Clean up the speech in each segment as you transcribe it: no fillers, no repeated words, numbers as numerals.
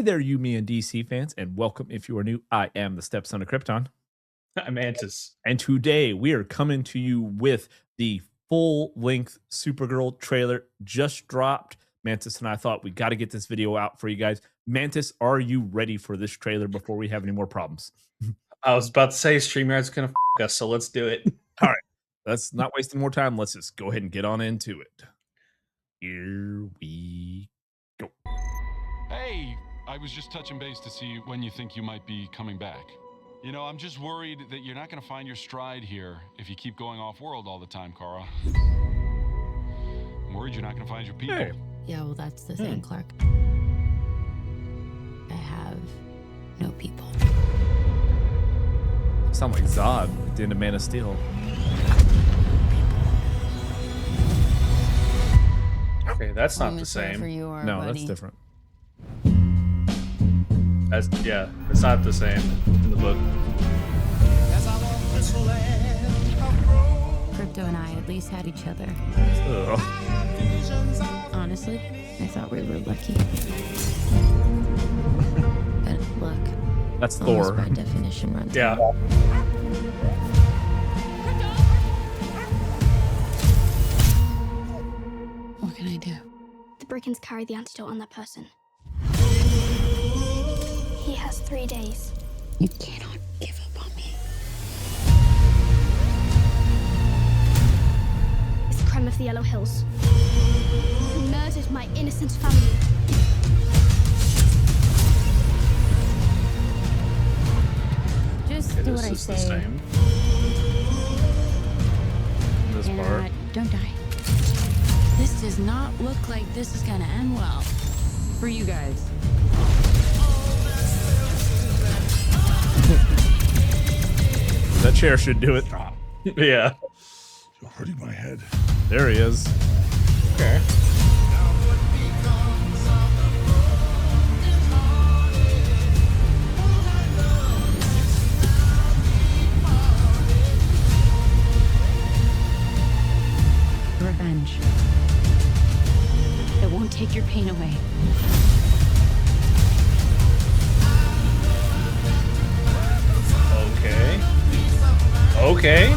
Hey there, you, me, and DC fans, and welcome if you are new. I am the stepson of Krypton, Mantis. and today we are coming to you with the full-length Supergirl trailer just dropped. Mantis and I thought we got to get this video out for you guys. Mantis, are you ready for this trailer before we have any more problems? I was about to say StreamYard's gonna us, so let's do it. All right, let's not waste any more time. Let's just go ahead and get on into it. Here we go. Hey, I was just touching base to see when you think you might be coming back. You know, I'm just worried that you're not going to find your stride here if you keep going off-world all the time, Kara. I'm worried you're not going to find your people. Hey. Yeah, well, that's the thing, Clark. I have no people. Sound like Zod at the end of Man of Steel. Okay, that's not I'm the sorry for same. you, No, buddy. that's different. It's not the same in the book. Crypto and I at least had each other. Ugh. Honestly, I thought we were lucky. But look, That's almost Thor. by definition runs. Yeah. What can I do? The Brickens carry the antidote on that person. He has 3 days. You cannot give up on me. It's the crime of the Yellow Hills. He murdered my innocent family. Just Okay, do what this I is say. the same. This And part. don't die. This does not look like this is gonna end well for you guys. That chair should do it. Yeah. You're hurting my head. There he is. Okay. Revenge. It won't take your pain away. Okay. Okay.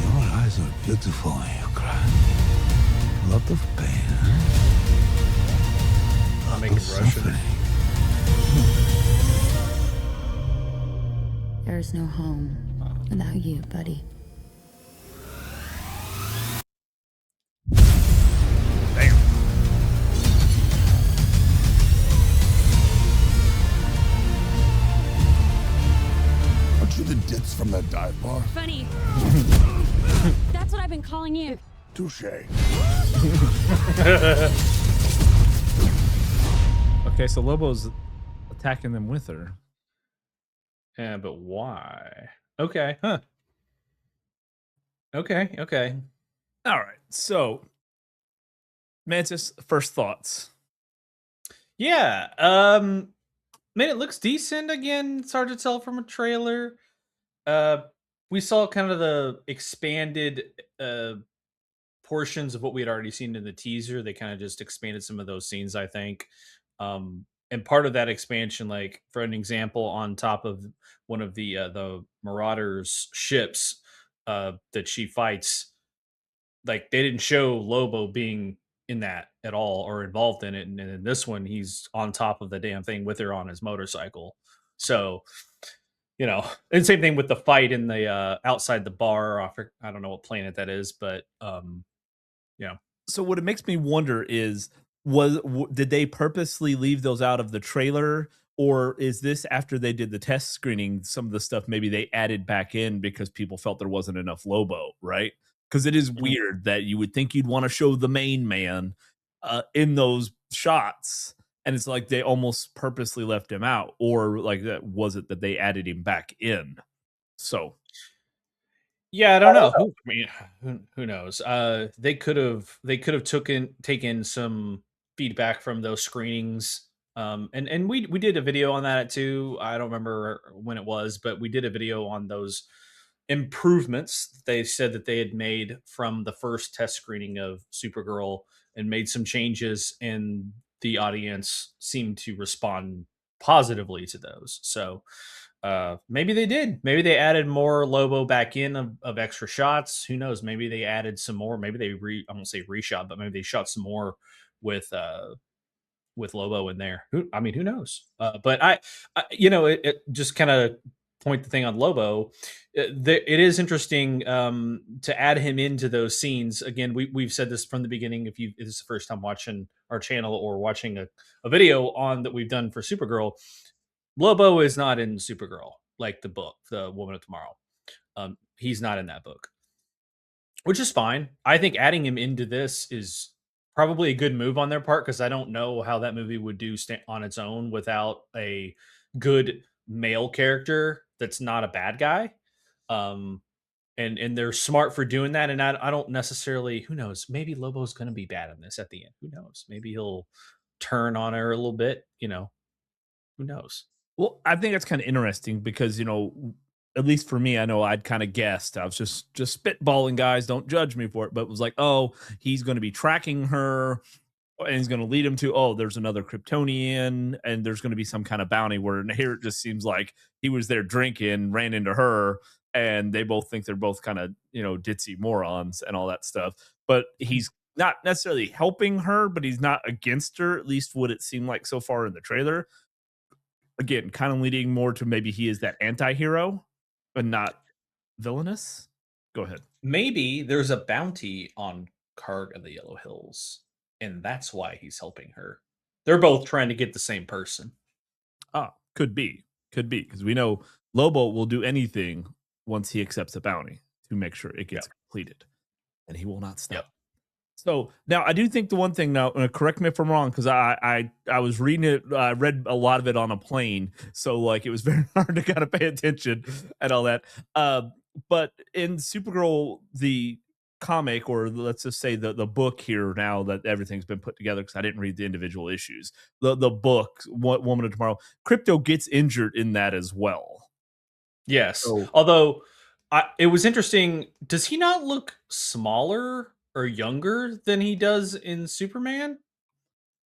Your eyes are beautiful when you cry. A lot of pain, huh? I'll make it Russian. There is no home without you, buddy. Damn. Aren't you the ditz from that dive bar? Funny. That's what I've been calling you. Touche. Okay, so Lobo's attacking them with her. Yeah, but why? Okay. Huh. Okay. Okay. All right, so Mantis, first thoughts. Yeah. Man, it looks decent again. It's hard to tell from a trailer. We saw kind of the expanded portions of what we had already seen in the teaser. They kind of just expanded some of those scenes, I think. And part of that expansion, like for an example, on top of one of the Marauders ships that she fights, like they didn't show Lobo being in that at all or involved in it. And in this one, he's on top of the damn thing with her on his motorcycle. So, you know, and same thing with the fight in the outside the bar. I don't know what planet that is, but yeah. So what it makes me wonder is, did they purposely leave those out of the trailer, or is this after they did the test screening? Some of the stuff maybe they added back in because people felt there wasn't enough Lobo, right? Because it is Mhm. weird that you would think you'd want to show the main man in those shots, and it's like they almost purposely left him out, or like that was it that they added him back in? So Yeah, I don't know. I mean, who knows? They could have taken some feedback from those screenings. And we did a video on that too. I don't remember when it was, but we did a video on those improvements they said that they had made from the first test screening of Supergirl and made some changes, and the audience seemed to respond positively to those. So maybe they did. Maybe they added more Lobo back in of extra shots. Who knows? Maybe they added some more. Maybe they I won't say reshot, but maybe they shot some more with Lobo in there. I mean, who knows? But it just kind of point the thing on Lobo. It is interesting to add him into those scenes. Again, we've said this from the beginning. If this is the first time watching our channel or watching a video on that we've done for Supergirl, Lobo is not in Supergirl like the book, The Woman of Tomorrow. He's not in that book, which is fine. I think adding him into this is probably a good move on their part because I don't know how that movie would do on its own without a good male character that's not a bad guy. Um, and they're smart for doing that. And I don't necessarily, who knows? Maybe Lobo's going to be bad in this at the end. Who knows? Maybe he'll turn on her a little bit. Who knows? Well, I think that's kind of interesting because, at least for me, I know I'd kind of guessed. I was just spitballing, guys. Don't judge me for it. But it was like, oh, he's going to be tracking her and he's going to lead him to, oh, there's another Kryptonian and there's going to be some kind of bounty where here it just seems like he was there drinking, ran into her, and they both think they're both kind of, ditzy morons and all that stuff. But he's not necessarily helping her, but he's not against her, at least what it seemed like so far in the trailer. Again, kind of leading more to maybe he is that anti-hero, but not villainous. Go ahead. Maybe there's a bounty on Karg of the Yellow Hills, and that's why he's helping her. They're both trying to get the same person. Could be, because we know Lobo will do anything once he accepts a bounty to make sure it gets completed, and he will not stop. Yep. So now I do think the one thing now, correct me if I'm wrong, because I was reading it, I read a lot of it on a plane, so like it was very hard to kind of pay attention and all that. But in Supergirl, the comic, or let's just say the book here, now that everything's been put together, because I didn't read the individual issues, the book, Woman of Tomorrow, Krypto gets injured in that as well. Yes, So, although it was interesting. Does he not look smaller or younger than he does in Superman?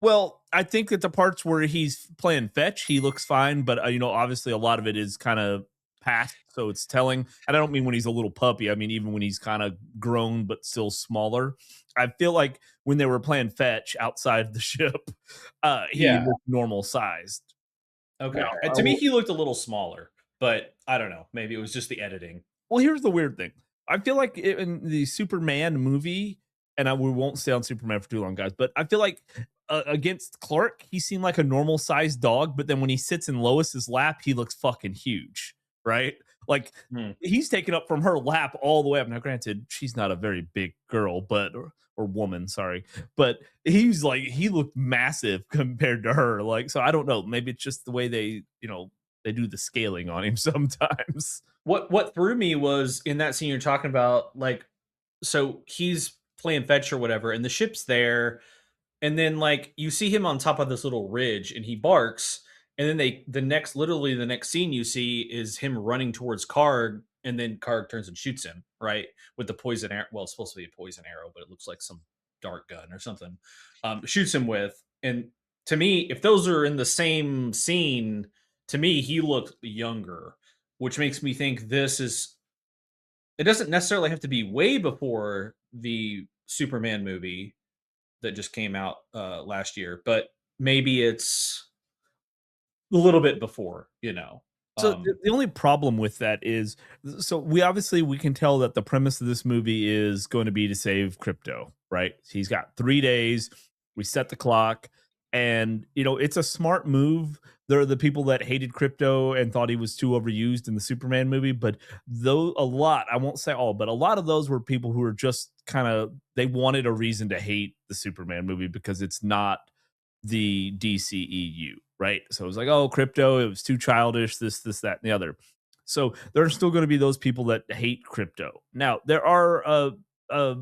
well, I think that the parts where he's playing fetch, he looks fine, but obviously a lot of it is kind of past, so it's telling. And I don't mean when he's a little puppy. I mean even when he's kind of grown but still smaller. I feel like when they were playing fetch outside the ship, he looked normal sized. Okay. Now, To me, he looked a little smaller, but I don't know. Maybe it was just the editing. well, here's the weird thing. I feel like in the Superman movie, and we won't stay on Superman for too long, guys, but I feel like against Clark, he seemed like a normal sized dog, but then when he sits in Lois's lap, he looks fucking huge, right? Like he's taken up from her lap all the way up. Now, granted, she's not a very big girl, but or woman, sorry, but he's like he looked massive compared to her. Like, so I don't know. Maybe it's just the way they do the scaling on him sometimes. What threw me was in that scene you're talking about, like, so he's playing fetch or whatever, and the ship's there, and then like you see him on top of this little ridge, and he barks, and then literally the next scene you see is him running towards Karg, and then Karg turns and shoots him right with the poison arrow. Well, it's supposed to be a poison arrow, but it looks like some dart gun or something. Shoots him with, and to me, if those are in the same scene, to me he looked younger, which makes me think it doesn't necessarily have to be way before the Superman movie that just came out last year, but maybe it's a little bit before, So the only problem with that is, so we can tell that the premise of this movie is going to be to save Krypto, right? He's got 3 days. We set the clock, and it's a smart move. There are the people that hated Krypto and thought he was too overused in the Superman movie, but though I won't say all, but a lot of those were people who were just they wanted a reason to hate the Superman movie because it's not the DCEU, right? So it was like, oh, Krypto, it was too childish, this, that, and the other. So there are still going to be those people that hate Krypto. Now, there are a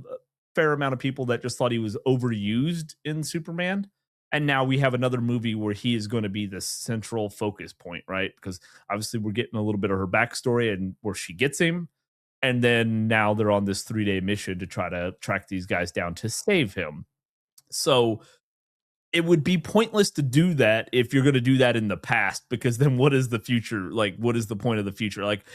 fair amount of people that just thought he was overused in Superman. And now we have another movie where he is going to be the central focus point, right? Because obviously we're getting a little bit of her backstory and where she gets him. and then now they're on this 3-day mission to try to track these guys down to save him. So it would be pointless to do that if you're going to do that in the past, because then what is the future? Like, what is the point of the future? Like,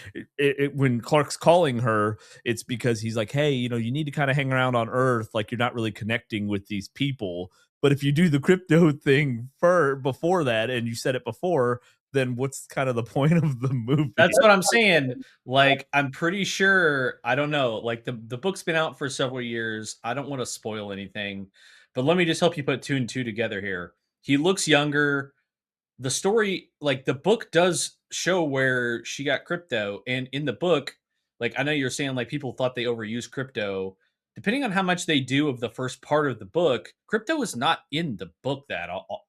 when Clark's calling her, it's because he's like, hey, you need to kind of hang around on Earth. Like, you're not really connecting with these people. But if you do the crypto thing before that, and you said it before, then what's kind of the point of the movie? That's what I'm saying. Like, I'm pretty sure, I don't know. Like, the book's been out for several years. I don't want to spoil anything, but let me just help you put two and two together here. He looks younger. The story, like the book does show where she got crypto, and in the book, like I know you're saying like people thought they overused crypto. Depending on how much they do of the first part of the book, crypto is not in the book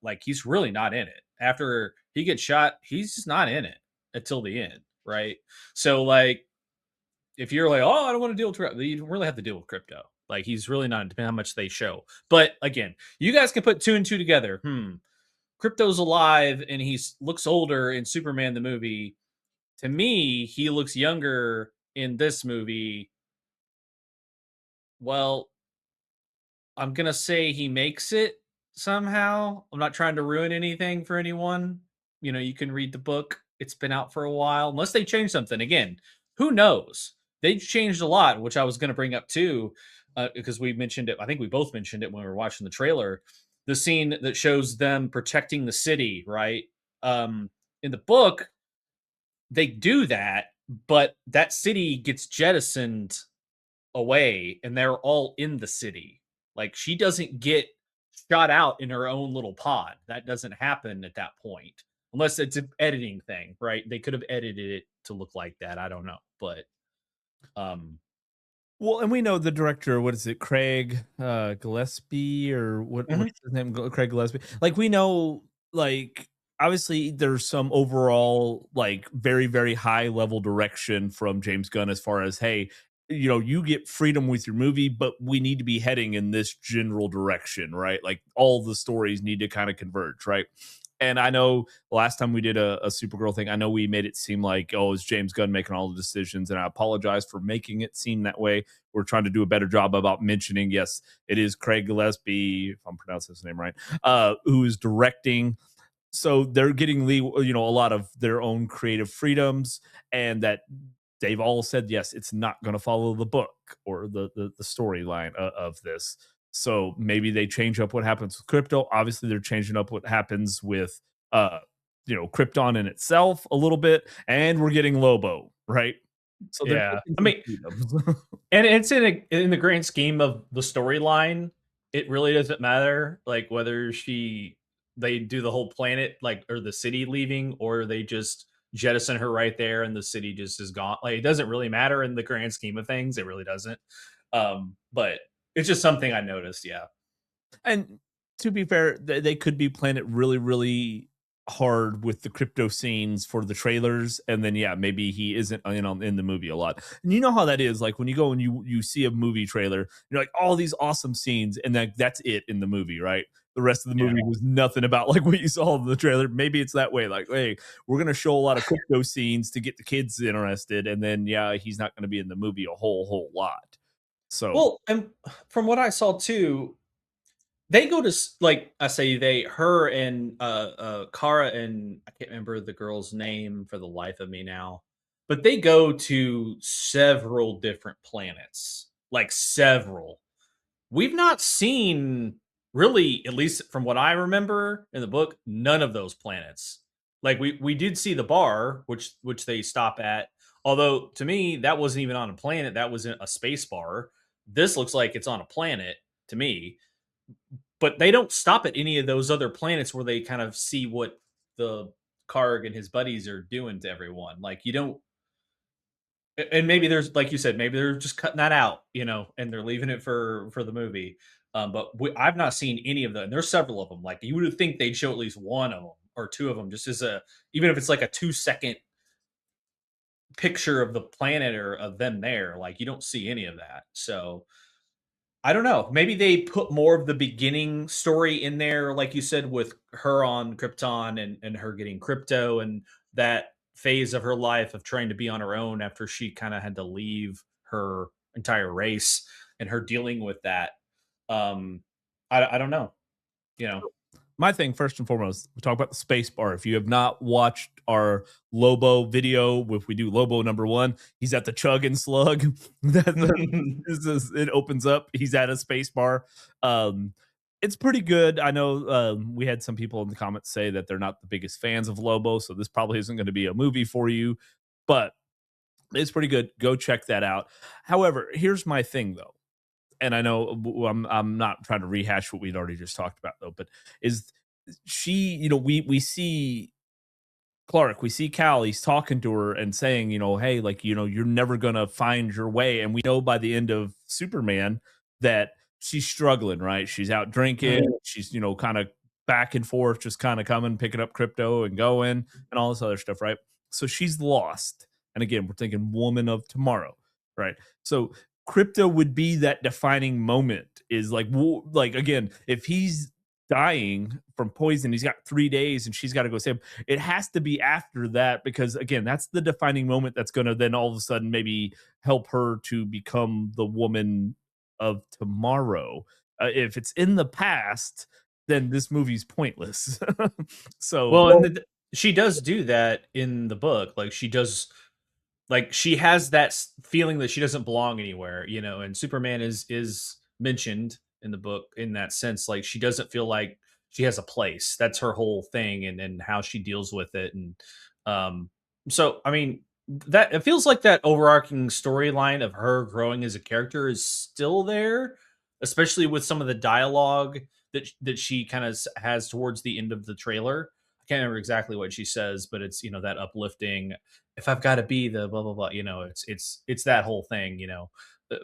like he's really not in it. After he gets shot, he's just not in it until the end, right? So like if you're like, oh, I don't want to deal with crypto, you don't really have to deal with crypto. Like he's really not, depending on how much they show. But again, you guys can put two and two together. Crypto's alive and he looks older in Superman the movie. To me, he looks younger in this movie. Well, I'm gonna say he makes it somehow. I'm not trying to ruin anything for anyone. You can read the book. It's been out for a while. Unless they change something. Again, who knows? They've changed a lot, which I was gonna bring up too, because we mentioned it. I think we both mentioned it when we were watching the trailer. The scene that shows them protecting the city, right? In the book, they do that, but that city gets jettisoned away and they're all in the city. Like she doesn't get shot out in her own little pod. That doesn't happen at that point. Unless it's an editing thing, right? They could have edited it to look like that. I don't know. But Well, and we know the director, what is it, Craig Gillespie, or what's his name? Craig Gillespie. Like we know, like obviously there's some overall like very, very high level direction from James Gunn as far as, hey, you get freedom with your movie, but we need to be heading in this general direction, right? Like all the stories need to kind of converge, right? And I know last time we did a Supergirl thing, I know we made it seem like, oh, it's James Gunn making all the decisions. And I apologize for making it seem that way. We're trying to do a better job about mentioning, yes, it is Craig Gillespie, if I'm pronouncing his name right, who is directing. So they're getting a lot of their own creative freedoms, and that they've all said, yes, it's not going to follow the book or the storyline of this. So maybe they change up what happens with crypto. Obviously, they're changing up what happens with Krypton in itself a little bit, and we're getting Lobo, right? So they're yeah, taking I mean, freedoms. and it's in the grand scheme of the storyline, it really doesn't matter like whether they do the whole planet like or the city leaving or they just jettison her right there and the city just is gone. Like it doesn't really matter in the grand scheme of things. It really doesn't. But it's just something I noticed. Yeah. And to be fair, they could be playing it really, really hard with the crypto scenes for the trailers, and then yeah, maybe he isn't in the movie a lot. And you know how that is. Like when you go and you see a movie trailer, you're like, all these awesome scenes, and that's it in the movie, right? The rest of the movie was nothing about like what you saw in the trailer. Maybe it's that way. Like, hey, we're gonna show a lot of crypto scenes to get the kids interested, and then yeah, he's not gonna be in the movie a whole lot. So Well, and from what I saw too, they go to like I say her and Kara and I can't remember the girl's name for the life of me now, but they go to several different planets, like several. We've not seen really, at least from what I remember in the book, none of those planets. Like we did see the bar, which they stop at. Although to me, that wasn't even on a planet; that was in a space bar. This looks like it's on a planet to me, but they don't stop at any of those other planets where they kind of see what the Karg and his buddies are doing to everyone. Like you don't, and maybe there's like you said, maybe they're just cutting that out, and they're leaving it for the movie. But I've not seen any of them. And there's several of them. Like you would think they'd show at least one of them or two of them, just as even if it's like a 2-second picture of the planet or of them there. Like you don't see any of that. So I don't know. Maybe they put more of the beginning story in there, like you said, with her on Krypton and her getting crypto and that phase of her life of trying to be on her own after she kind of had to leave her entire race and her dealing with that. Um, I don't know, you know. My thing, first and foremost, we talk about the space bar. If you have not watched our Lobo video, if we do Lobo number one, he's at the chug and slug. It opens up. He's at a space bar. Um, it's pretty good. I know we had some people in the comments say that they're not the biggest fans of Lobo, so this probably isn't going to be a movie for you, but it's pretty good. Go check that out. However, here's my thing though, and I know I'm not trying to rehash what we'd already just talked about though, but is she, we see Clark, we see Cal, he's talking to her and saying, hey, like, you're never gonna find your way. And we know by the end of Superman that she's struggling, right? She's out drinking, she's, kind of back and forth, just kind of coming, picking up crypto and going and all this other stuff, right? So she's lost. And again, we're thinking woman of tomorrow, right? So crypto would be that defining moment, is like again, if he's dying from poison, he's got 3 days and she's got to go save him. It has to be after that, because again, that's the defining moment that's going to then all of a sudden maybe help her to become the woman of tomorrow. If it's in the past, then this movie's pointless. So Well, and she does do that in the book. Like she does, like she has that feeling that she doesn't belong anywhere, you know. And Superman is mentioned in the book in that sense. Like she doesn't feel like she has a place. That's her whole thing, and how she deals with it. And um, so I mean, that it feels like that overarching storyline of her growing as a character is still there, especially with some of the dialogue that she kind of has towards the end of the trailer. I can't remember exactly what she says, but it's, you know, that uplifting, if I've got to be the blah blah blah, you know, it's that whole thing, you know. Uh,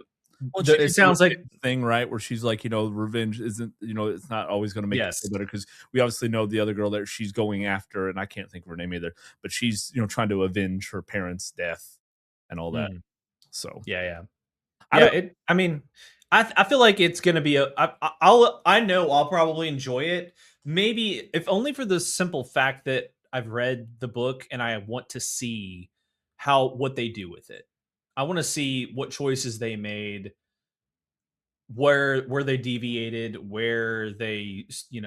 well, she It did the sounds like revenge thing, right? Where she's like, revenge isn't, it's not always going to make you yes. feel better, because we obviously know the other girl that she's going after, and I can't think of her name either, but she's, trying to avenge her parents' death and all that. Mm, So yeah, yeah. I Yeah, don't. it. I mean, I feel like it's gonna be a. I know I'll probably enjoy it. Maybe if only for the simple fact that I've read the book and I want to see what they do with it. I want to see what choices they made, where they deviated, where they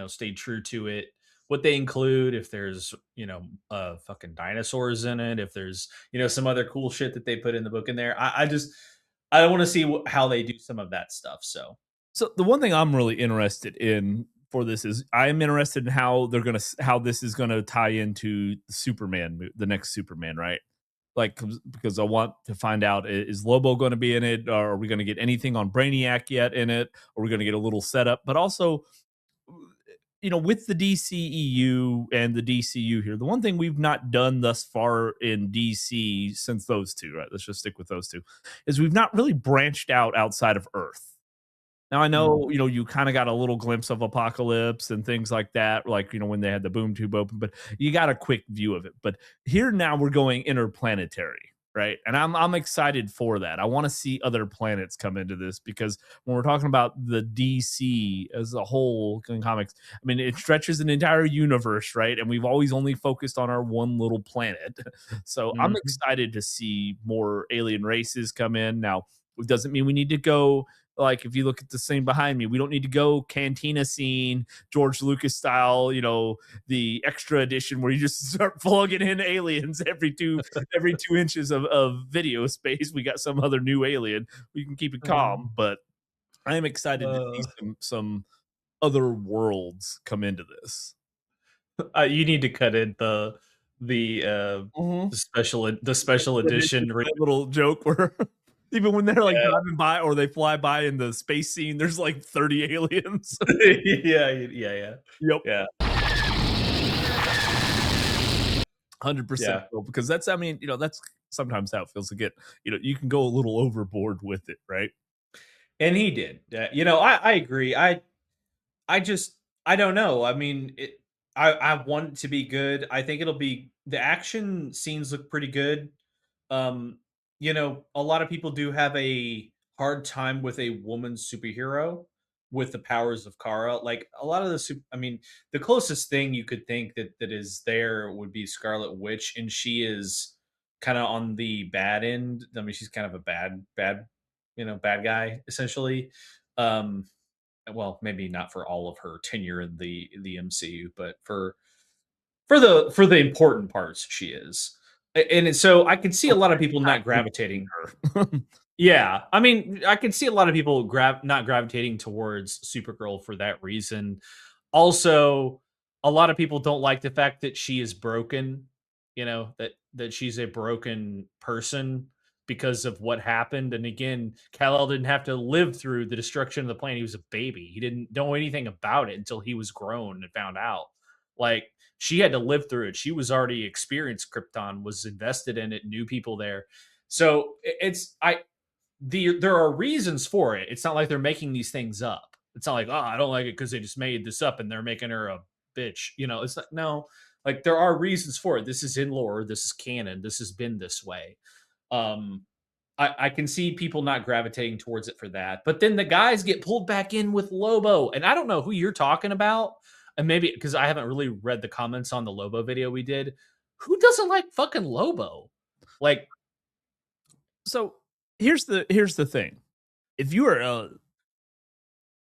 stayed true to it, what they include, if there's fucking dinosaurs in it, if there's some other cool shit that they put in the book in there. I want to see how they do some of that stuff. So So the one thing I'm really interested in for this is I'm interested in how this is gonna tie into the the next Superman, right? Like, because I want to find out, is Lobo going to be in it? Or are we going to get anything on Brainiac yet in it? Are we going to get a little setup? But also, with the DCEU and the DCU here, the one thing we've not done thus far in DC since those two, right? Let's just stick with those two, is we've not really branched out outside of Earth. Now I mm, know, you kind of got a little glimpse of Apocalypse and things like that, like, when they had the boom tube open, but you got a quick view of it. But here now we're going interplanetary, right? And I'm excited for that. I want to see other planets come into this, because when we're talking about the DC as a whole in comics, I mean, it stretches an entire universe, right? And we've always only focused on our one little planet. So I'm mhm. excited to see more alien races come in. Now, it doesn't mean we need to go, like, if you look at the scene behind me, we don't need to go cantina scene, George Lucas style, the extra edition where you just start plugging in aliens every 2 inches of video space. We got some other new alien. We can keep it calm, but I am excited to see Uh, some other worlds come into this. you need to cut in the uh Mhm. the special edition. That little joke where even when they're like Yeah, driving by or they fly by in the space scene, there's like 30 aliens. yeah, yeah, yeah, Yep. yeah, 100% yeah. so, because that's, I mean, that's sometimes how it feels to get, you can go a little overboard with it, right? And he did. I agree. I just I don't know. I mean, I want it to be good. I think it'll be the action scenes look pretty good. Um, a lot of people do have a hard time with a woman superhero. with the powers of Kara. Like a lot of I mean, the closest thing you could think that is there would be Scarlet Witch, and she is kind of on the bad end. I mean, she's kind of a bad guy essentially. Um, well, maybe not for all of her tenure in the MCU, but for the important parts, she is. And so I can see a lot of people not gravitating. Her. Yeah, I mean, I can see a lot of people not gravitating towards Supergirl for that reason. Also, a lot of people don't like the fact that she is broken, that she's a broken person because of what happened. And again, Kal-El didn't have to live through the destruction of the planet. He was a baby. He didn't know anything about it until he was grown and found out. Like, she had to live through it. She was already experienced Krypton, was invested in it, knew people there. So there are reasons for it. It's not like they're making these things up. It's not like, oh, I don't like it because they just made this up and they're making her a bitch. It's like, no, like there are reasons for it. This is in lore. This is canon. This has been this way. Um, I can see people not gravitating towards it for that. But then the guys get pulled back in with Lobo. And I don't know who you're talking about. And maybe because I haven't really read the comments on the Lobo video we did. Who doesn't like fucking Lobo? Like, So here's the thing. If you are at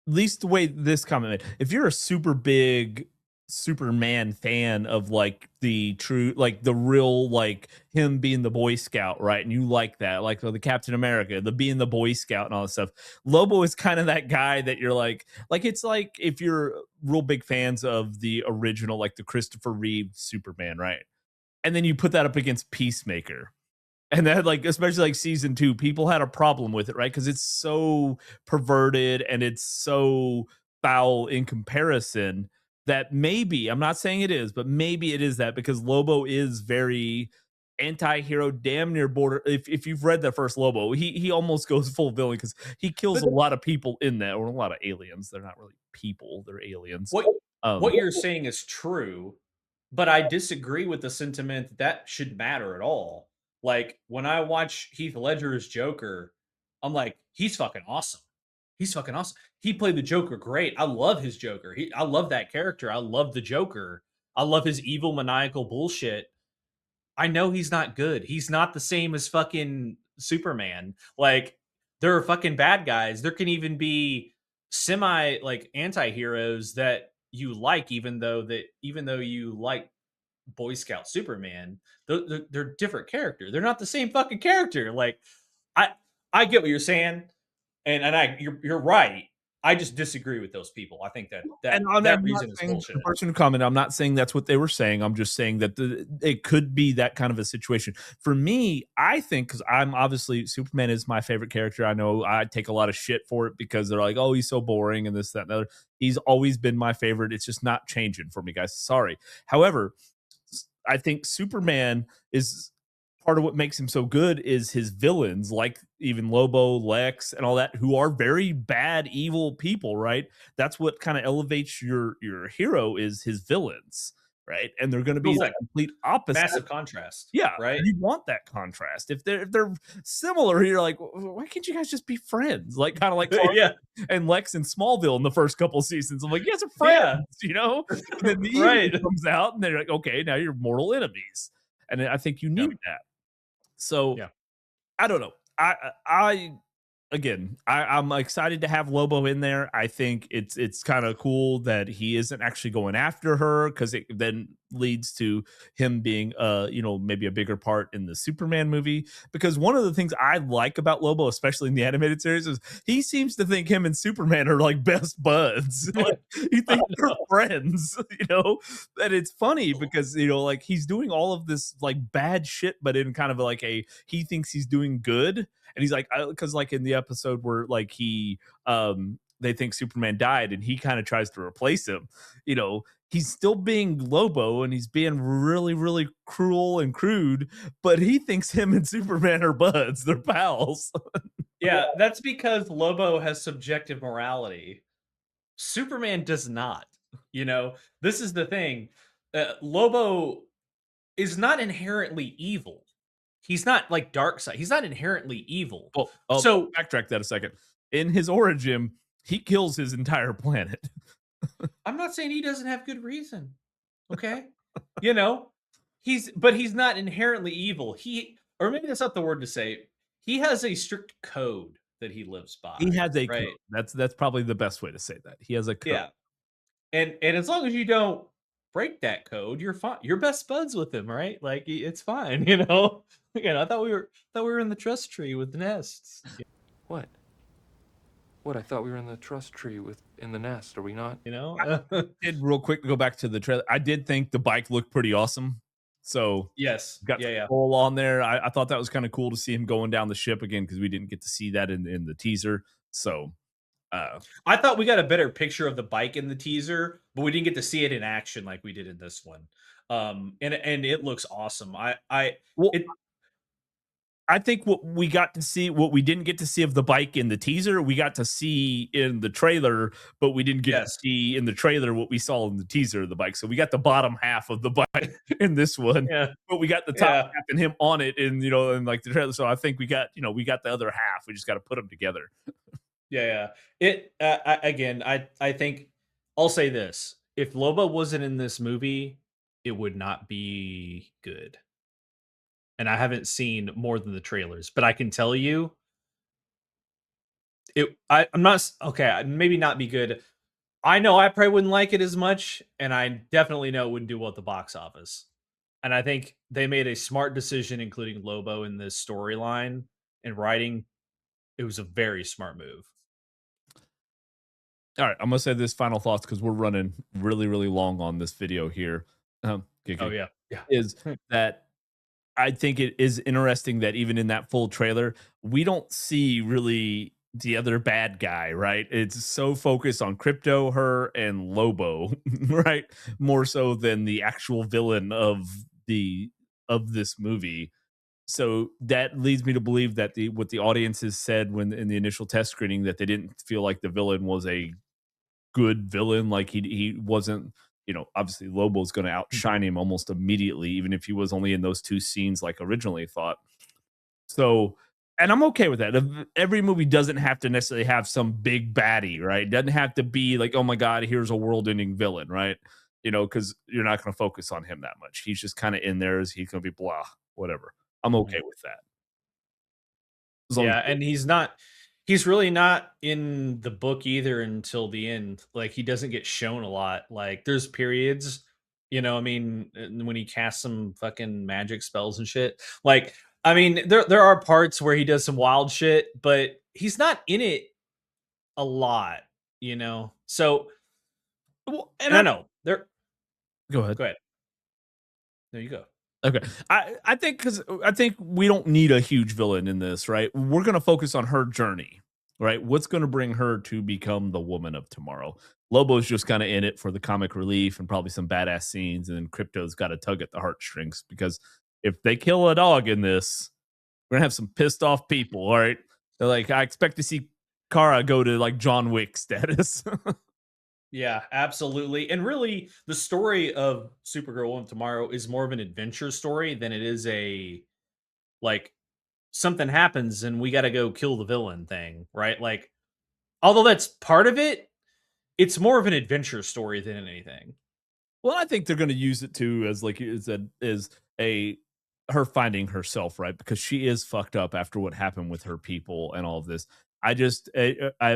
least the way this comment made, if you're a super big Superman fan of like the true, like the real, like him being the Boy Scout, right? And you like that, like the Captain America, the being the Boy Scout and all that stuff. Lobo is kind of that guy that you're like it's like if you're real big fans of the original, like the Christopher Reeve Superman, right? And then you put that up against Peacemaker. And that, like, especially like season 2, people had a problem with it, right? Because it's so perverted and it's so foul in comparison that maybe, I'm not saying it is, but maybe it is that because Lobo is very anti-hero, damn near border. If you've read the first Lobo, he almost goes full villain because he kills a lot of people in that, or a lot of aliens. They're not really people, they're aliens. What you're saying is true, but I disagree with the sentiment that should matter at all. Like when I watch Heath Ledger's Joker, I'm like, he's fucking awesome. He's fucking awesome. He played the Joker great. I love his Joker. I love that character. I love the Joker. I love his evil, maniacal bullshit. I know he's not good. He's not the same as fucking Superman. Like, there are fucking bad guys. There can even be semi like anti-heroes that you like, even though you like Boy Scout Superman, they're different character. They're not the same fucking character. Like, I I get what you're saying, and you're right. I just disagree with those people. I think that reason is bullshit. The person who commented, I'm not saying that's what they were saying. I'm just saying that it could be that kind of a situation. For me, I think, because I'm obviously, Superman is my favorite character. I know I take a lot of shit for it because they're like, oh, he's so boring and this, that, and the other. He's always been my favorite. It's just not changing for me, guys. Sorry. However, I think Superman is part of what makes him so good is his villains, like even Lobo, Lex, and all that, who are very bad, evil people, right? That's what kind of elevates your hero, is his villains, right? And they're going to be the complete opposite. Massive contrast. Yeah, right. You want that contrast. If they're similar, you're like, why can't you guys just be friends? Like, kind of like yeah. and Lex in Smallville in the first couple seasons. I'm like, you guys are friends, you know? And then the evil comes out, and they're like, okay, now you're mortal enemies. And I think you need that. So I don't know. I'm excited to have Lobo in there. I think it's kind of cool that he isn't actually going after her, because it then leads to him being maybe a bigger part in the Superman movie. Because one of the things I like about Lobo, especially in the animated series, is he seems to think him and Superman are like best buds. Like, he thinks they're friends, and it's funny because like he's doing all of this like bad shit, but in kind of like he thinks he's doing good. And he's like, because like in the episode where like they think Superman died and he kind of tries to replace him, he's still being Lobo and he's being really, really cruel and crude, but he thinks him and Superman are buds. They're pals. Yeah, that's because Lobo has subjective morality. Superman does not. This is the thing. Lobo is not inherently evil. He's not like Darkseid. He's not inherently evil. Well, so backtrack that a second. In his origin, He kills his entire planet. I'm not saying he doesn't have good reason. Okay. You know, he's not inherently evil. Or maybe that's not the word to say. He has a strict code that he lives He by, has a code. right? That's probably the best way to say that. He has a code. Yeah. And as long as you don't break that code, you're fine. You're best buds with him, right? Like it's fine, you know. I thought we were in the trust tree with the nests. What? What? I thought we were in the trust tree with in the nest. Are we not? You know? Did real quick go back to the trailer. I did think the bike looked pretty awesome. So Yes. got Yeah, the yeah. pole on there. I thought that was kind of cool to see him going down the ship again because we didn't get to see that in the teaser. So I thought we got a better picture of the bike in the teaser, but we didn't get to see it in action like we did in this one. And it looks awesome. well, It I think what we didn't get to see of the bike in the teaser, we got to see in the trailer, but we didn't get to Yes. see in the trailer what we saw in the teaser of the bike. So we got the bottom half of the bike in this one, Yeah. but we got the top Yeah. half and him on it, and and like the trailer. So I think we got the other half. We just got to put them together. Yeah, yeah. I think I'll say this. If Loba wasn't in this movie, it would not be good. And I haven't seen more than the trailers, but I can tell you I'm not okay, maybe not be good. I know I probably wouldn't like it as much, and I definitely know it wouldn't do well at the box office. And I think they made a smart decision including Lobo in this storyline and writing. It was a very smart move. All right, I'm gonna say this final thoughts because we're running really, really long on this video here. Oh yeah. Yeah. Is that I think it is interesting that even in that full trailer, we don't see really the other bad guy, right? It's so focused on Crypto, her, and Lobo, right? More so than the actual villain of this movie. So that leads me to believe that what the audiences said when in the initial test screening that they didn't feel like the villain was a good villain. Like he wasn't, obviously Lobo's going to outshine him almost immediately, even if he was only in those two scenes like originally thought. So, and I'm okay with that. Every movie doesn't have to necessarily have some big baddie, right? It doesn't have to be like, oh my God, here's a world-ending villain, right? Because you're not going to focus on him that much. He's just kind of in there as he's going to be blah, whatever. I'm okay with that. Yeah, and he's really not in the book either until the end. Like he doesn't get shown a lot. Like there's periods, I mean, when he casts some fucking magic spells and shit. Like, I mean, there are parts where he does some wild shit, but he's not in it a lot. So and I know there Go ahead. go ahead. There you go. Okay. I think we don't need a huge villain in this, right? We're going to focus on her journey, right? What's going to bring her to become the woman of tomorrow? Lobo's just kind of in it for the comic relief and probably some badass scenes, and then Crypto's got to tug at the heartstrings because if they kill a dog in this, we're going to have some pissed off people, all right? They're like, I expect to see Kara go to like John Wick status. Yeah, absolutely. And really, the story of Supergirl and Tomorrow is more of an adventure story than it is a like something happens and we got to go kill the villain thing, right? Like, although that's part of it, it's more of an adventure story than anything. Well, I think they're going to use it too as like is a her finding herself, right? Because she is fucked up after what happened with her people and all of this. I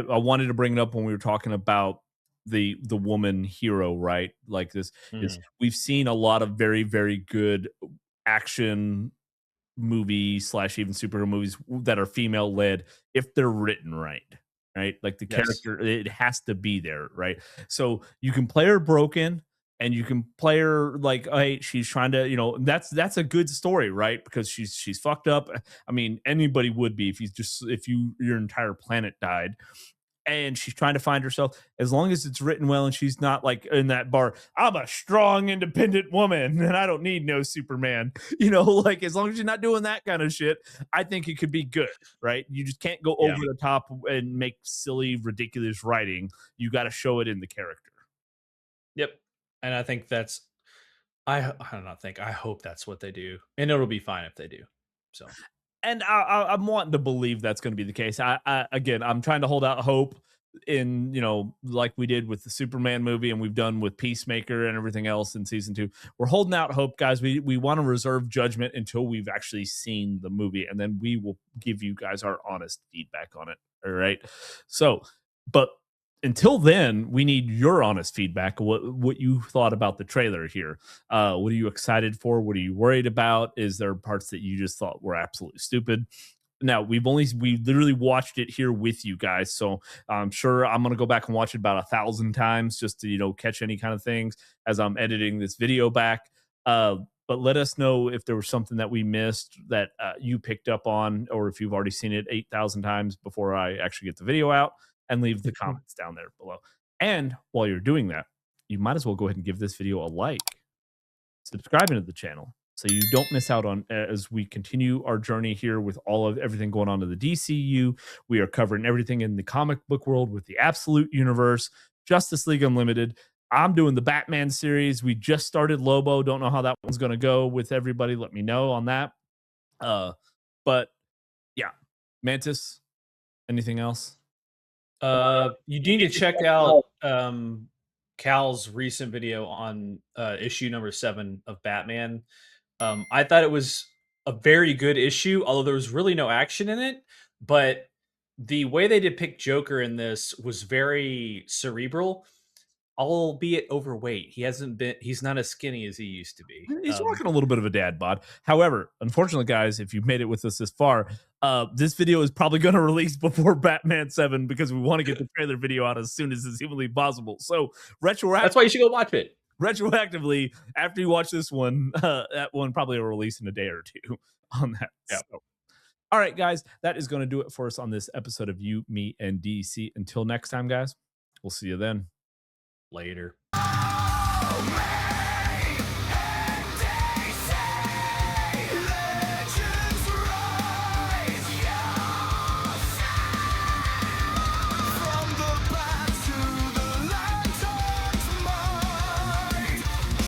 wanted to bring it up when we were talking about the woman hero, right? Like this is Mm. we've seen a lot of very, very good action movie slash even superhero movies that are female led if they're written right, like the Yes. character, it has to be there, right? So you can play her broken and you can play her like, hey, she's trying to, that's a good story, right? Because she's fucked up. I mean, anybody would be if your entire planet died and she's trying to find herself. As long as it's written well and she's not like in that bar, I'm a strong independent woman and I don't need no Superman, like as long as you're not doing that kind of shit, I think it could be good, right? You just can't go Yeah. over the top and make silly ridiculous writing. You got to show it in the character. Yep. And I think I do not think, I hope that's what they do. And it'll be fine if they do. So, And I'm wanting to believe that's going to be the case. Again, I'm trying to hold out hope in, like we did with the Superman movie and we've done with Peacemaker and everything else in season 2. We're holding out hope, guys. We want to reserve judgment until we've actually seen the movie, and then we will give you guys our honest feedback on it. All right. So, but until then, we need your honest feedback. What you thought about the trailer here? What are you excited for? What are you worried about? Is there parts that you just thought were absolutely stupid? Now we literally watched it here with you guys, so I'm sure I'm gonna go back and watch it about 1,000 times just to catch any kind of things as I'm editing this video back. But let us know if there was something that we missed that you picked up on, or if you've already seen it 8,000 times before I actually get the video out, and leave the comments down there below. And while you're doing that, you might as well go ahead and give this video a like, subscribing to the channel, so you don't miss out on as we continue our journey here with all of everything going on to the DCU. We are covering everything in the comic book world with the Absolute Universe, Justice League Unlimited. I'm doing the Batman series. We just started Lobo. Don't know how that one's going to go with everybody. Let me know on that. But yeah, Mantis, anything else? You need to check out Cal's recent video on issue number 7 of Batman. I thought it was a very good issue, although there was really no action in it. But the way they depict Joker in this was very cerebral, albeit overweight. He's not as skinny as he used to be. He's rocking a little bit of a dad bod. However, unfortunately, guys, if you've made it with us this far, this video is probably going to release before Batman 7 because we want to get the trailer video out as soon as is humanly possible. So that's why you should go watch it. Retroactively, after you watch this one, that one probably will release in a day or two on that. Yeah. So, all right, guys, that is going to do it for us on this episode of You, Me, and DC. Until next time, guys, we'll see you then. Later. Oh, man.